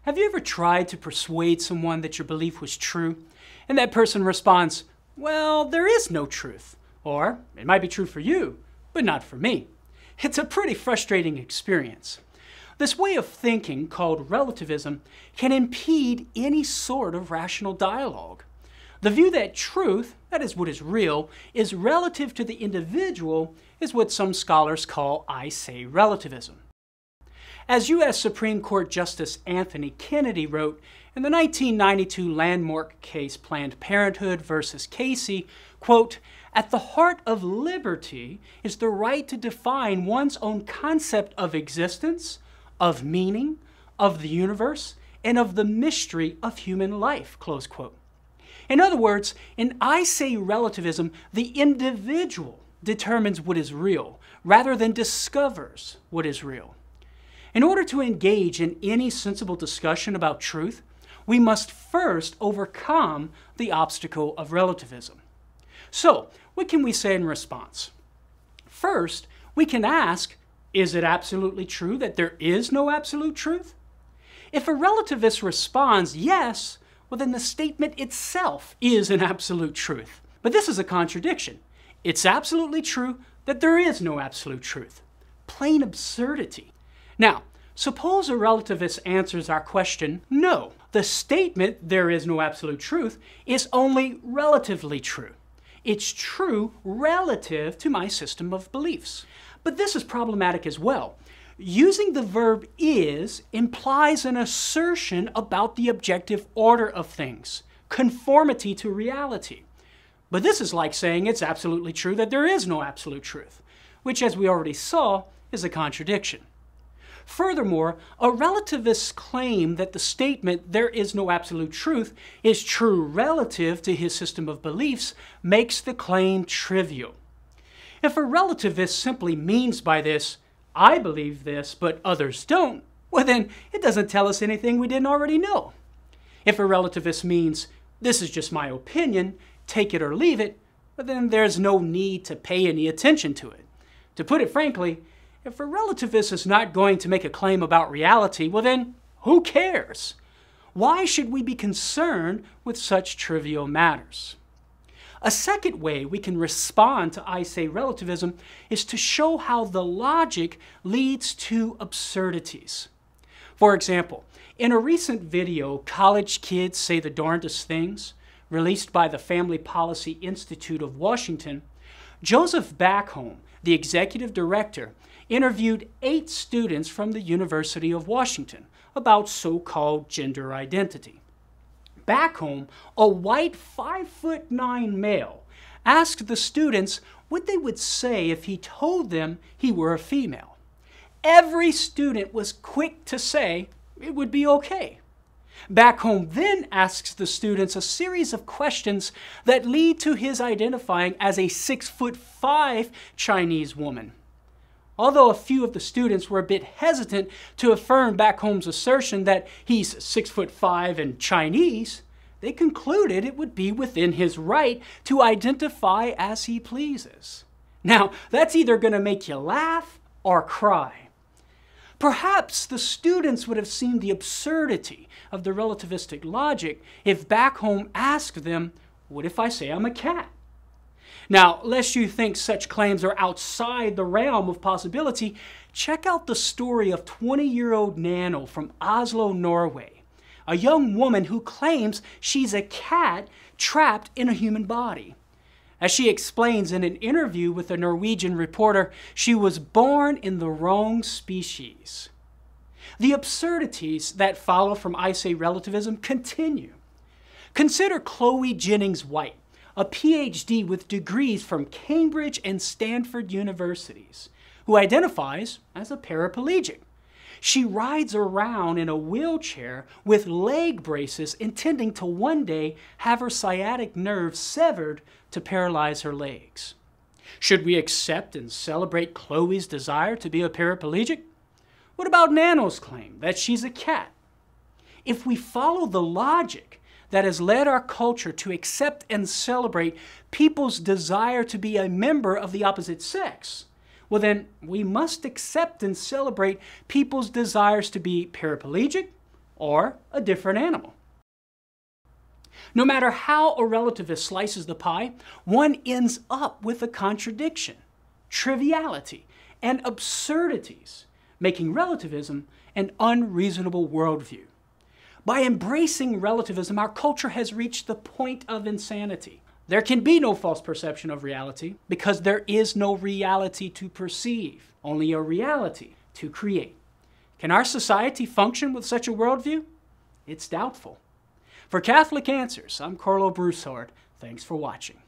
Have you ever tried to persuade someone that your belief was true, and that person responds, "Well, there is no truth," or "It might be true for you, but not for me"? It's a pretty frustrating experience. This way of thinking, called relativism, can impede any sort of rational dialogue. The view that truth, that is what is real, is relative to the individual is what some scholars call I say relativism. As U.S. Supreme Court Justice Anthony Kennedy wrote in the 1992 landmark case Planned Parenthood versus Casey, quote, "At the heart of liberty is the right to define one's own concept of existence, of meaning, of the universe, and of the mystery of human life," close quote. In other words, in I say relativism, the individual determines what is real rather than discovers what is real. In order to engage in any sensible discussion about truth, we must first overcome the obstacle of relativism. So, what can we say in response? First, we can ask, is it absolutely true that there is no absolute truth? If a relativist responds yes, well then the statement itself is an absolute truth. But this is a contradiction. It's absolutely true that there is no absolute truth. Plain absurdity. Now, suppose a relativist answers our question, no, the statement there is no absolute truth is only relatively true. It's true relative to my system of beliefs. But this is problematic as well. Using the verb is implies an assertion about the objective order of things, conformity to reality. But this is like saying it's absolutely true that there is no absolute truth, which, as we already saw, is a contradiction. Furthermore, a relativist's claim that the statement "there is no absolute truth" is true relative to his system of beliefs makes the claim trivial. If a relativist simply means by this, "I believe this, but others don't," well then it doesn't tell us anything we didn't already know. If a relativist means, "This is just my opinion, take it or leave it," well then there's no need to pay any attention to it. To put it frankly, if a relativist is not going to make a claim about reality, well then, who cares? Why should we be concerned with such trivial matters? A second way we can respond to I say relativism is to show how the logic leads to absurdities. For example, in a recent video, "College Kids Say the Darndest Things," released by the Family Policy Institute of Washington, Joseph Backholm, the executive director, interviewed 8 students from the University of Washington about so-called gender identity. Backholm, a white 5'9" male, asked the students what they would say if he told them he were a female. Every student was quick to say it would be okay. Backholm then asks the students a series of questions that lead to his identifying as a 6'5" Chinese woman. Although a few of the students were a bit hesitant to affirm Backholm's assertion that he's 6'5" and Chinese, they concluded it would be within his right to identify as he pleases. Now, that's either going to make you laugh or cry. Perhaps the students would have seen the absurdity of the relativistic logic if Backholm asked them, "What if I say I'm a cat?" Now, lest you think such claims are outside the realm of possibility, check out the story of 20-year-old Nano from Oslo, Norway, a young woman who claims she's a cat trapped in a human body. As she explains in an interview with a Norwegian reporter, she was born in the wrong species. The absurdities that follow from I say relativism continue. Consider Chloe Jennings White, a PhD with degrees from Cambridge and Stanford universities, who identifies as a paraplegic. She rides around in a wheelchair with leg braces, intending to one day have her sciatic nerve severed to paralyze her legs. Should we accept and celebrate Chloe's desire to be a paraplegic? What about Nano's claim that she's a cat? If we follow the logic that has led our culture to accept and celebrate people's desire to be a member of the opposite sex, well then we must accept and celebrate people's desires to be paraplegic or a different animal. No matter how a relativist slices the pie, one ends up with a contradiction, triviality, and absurdities, making relativism an unreasonable worldview. By embracing relativism, our culture has reached the point of insanity. There can be no false perception of reality because there is no reality to perceive, only a reality to create. Can our society function with such a worldview? It's doubtful. For Catholic Answers, I'm Carlo Broussard. Thanks for watching.